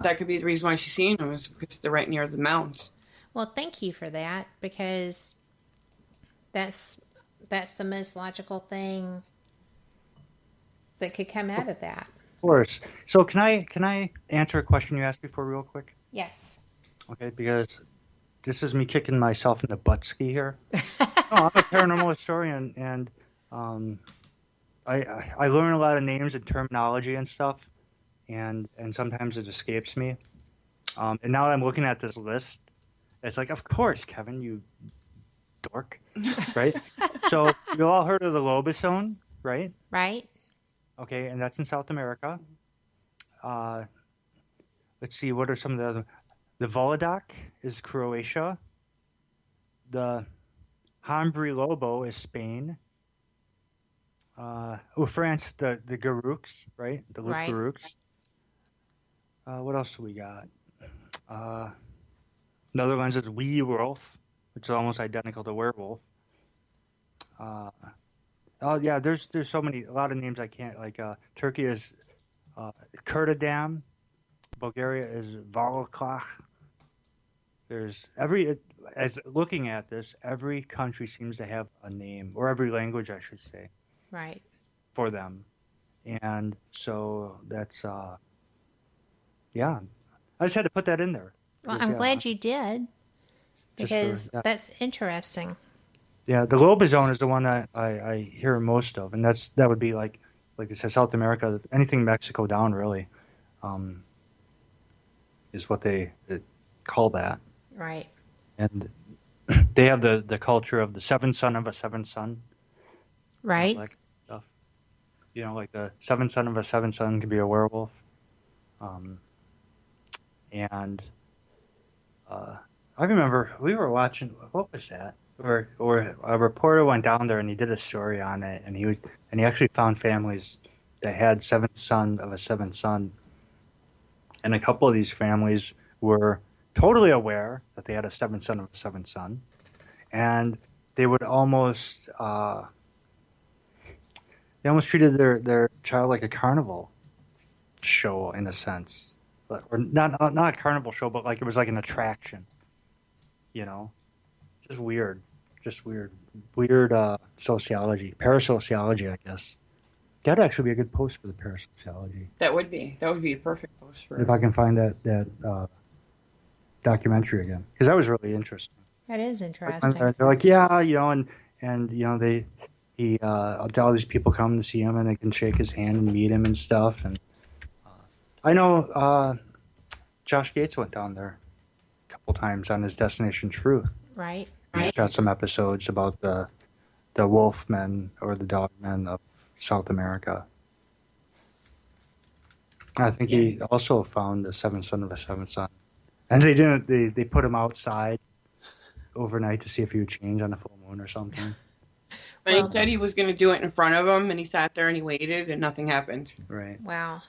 That could be the reason why she's seeing them, is because they're right near the mountains. Well, thank you for that, because that's that's the most logical thing that could come out of that. Of course. So can I answer a question you asked before real quick? Yes. Okay, because this is me kicking myself in the butt ski here. No, I'm a paranormal historian, and um, I learn a lot of names and terminology and stuff, and sometimes it escapes me. And now I'm looking at this list. It's like, of course, Kevin, you dork, right? So you all heard of the Lobosone, right? Right? Okay, and that's in South America. Uh, let's see, what are some of the other? The Volodak is Croatia. The Hombre Lobo is Spain. France, the Garuks, right? The Loup Right. Garuks. What else do we got? Uh, Netherlands is Weerwolf, which is almost identical to werewolf. Uh, oh yeah, there's a lot of names I can't like. Turkey is Kurdadam. Bulgaria is Voloklah. There's as looking at this, every country seems to have a name, or every language, I should say, Right. for them. And so that's yeah. I just had to put that in there. Well, Because, I'm yeah, glad you did, just because yeah. that's interesting. Yeah, the Lobozone is the one that I hear most of, and that would be like they said, South America, anything Mexico down really, um, is what they call that. Right. And they have the culture of the seventh son of a seventh son, Right. like stuff. Like the seventh son of a seventh son could be a werewolf. Um, and I remember we were watching, what was that? Or a reporter went down there and he did a story on it, and he actually found families that had seventh son of a seventh son, and a couple of these families were totally aware that they had a seventh son of a seventh son, and they would almost treated their child like a carnival show in a sense, or not a carnival show, but like it was like an attraction, just weird, sociology, parasociology, I guess. That'd actually be a good post for the parasociology. That would be a perfect post for If I can find that documentary again, because that was really interesting. That is Like, interesting. they're like, yeah, and all these people come to see him, and they can shake his hand and meet him and stuff. And I know Josh Gates went down there a couple times on his Destination Truth. Right. He's got some episodes about the wolfmen or the dogmen of South America. I think he also found the seventh son of a seventh son, and they didn't. They put him outside overnight to see if he would change on a full moon or something. But he said he was going to do it in front of him, and he sat there and he waited, and nothing happened. Right. Wow.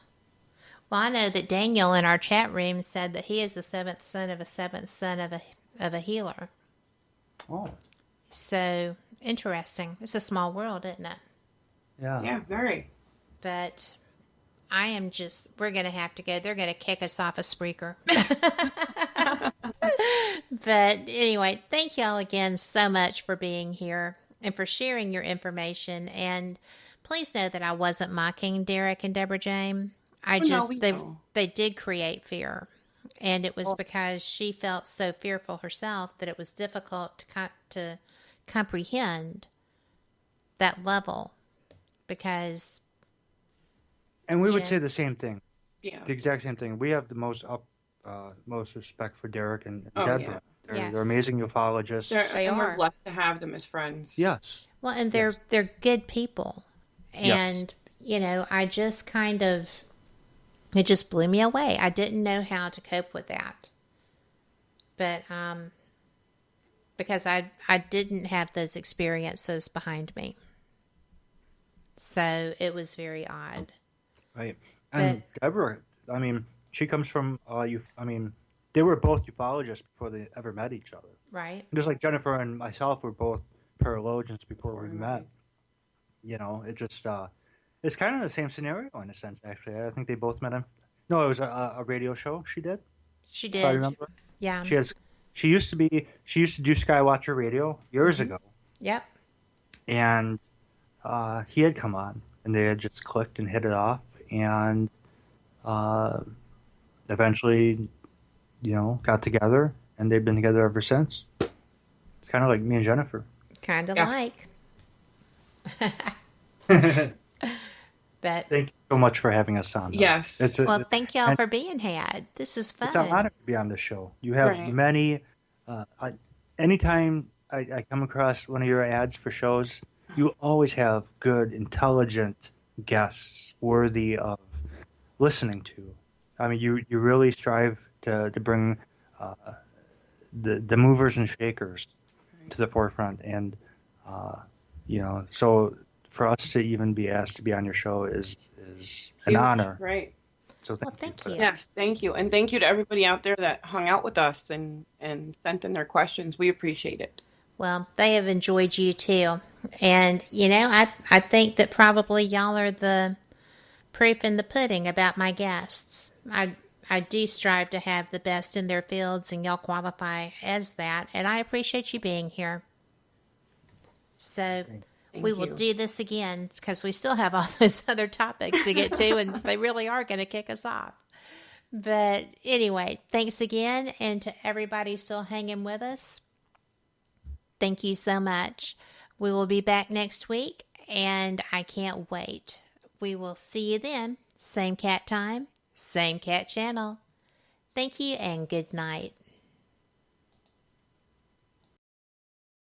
Well, I know that Daniel in our chat room said that he is the seventh son of a seventh son of a healer. Oh. So interesting. It's a small world, isn't it? Yeah. Yeah, very. But we're going to have to go. They're going to kick us off a Spreaker. But anyway, thank y'all again so much for being here and for sharing your information. And please know that I wasn't mocking Derek and Deborah Jane. They did create fear. And it was because she felt so fearful herself that it was difficult to comprehend that level. Because... And we would say the same thing. Yeah. The exact same thing. We have the most respect for Derek and Deborah. Yeah. They're amazing ufologists. They are. We're blessed to have them as friends. Yes. Well, and they're good people. And, I just it just blew me away. I didn't know how to cope with that. But, because I didn't have those experiences behind me. So it was very odd. Right. And Deborah, she comes from, they were both ufologists before they ever met each other. Right. Just like Jennifer and myself were both paralogians before we met. It just, it's kind of the same scenario in a sense, actually. I think they both met No, it was a radio show she did. She If I did. remember. Yeah. She used to do Skywatcher Radio years ago, Yep. and he had come on, and they had just clicked and hit it off, and eventually, got together, and they've been together ever since. It's kind of like me and Jennifer. Kind of Yeah. like. But Thank you so much for having us on. Yes. thank y'all for being had. This is fun. It's an honor to be on the show. You have Right. many. Anytime I come across one of your ads for shows, you always have good, intelligent guests worthy of listening to. I mean, you really strive to bring the movers and shakers to the forefront, and so for us to even be asked to be on your show is an honor. Right. So thank you. Yes, thank you. And thank you to everybody out there that hung out with us and sent in their questions. We appreciate it. Well, they have enjoyed you too. And, I think that probably y'all are the proof in the pudding about my guests. I do strive to have the best in their fields, and y'all qualify as that. And I appreciate you being here. So we will do this again because we still have all those other topics to get to, and they really are going to kick us off. But anyway, thanks again. And to everybody still hanging with us, thank you so much. We will be back next week, and I can't wait. We will see you then. Same cat time, same cat channel. Thank you and good night.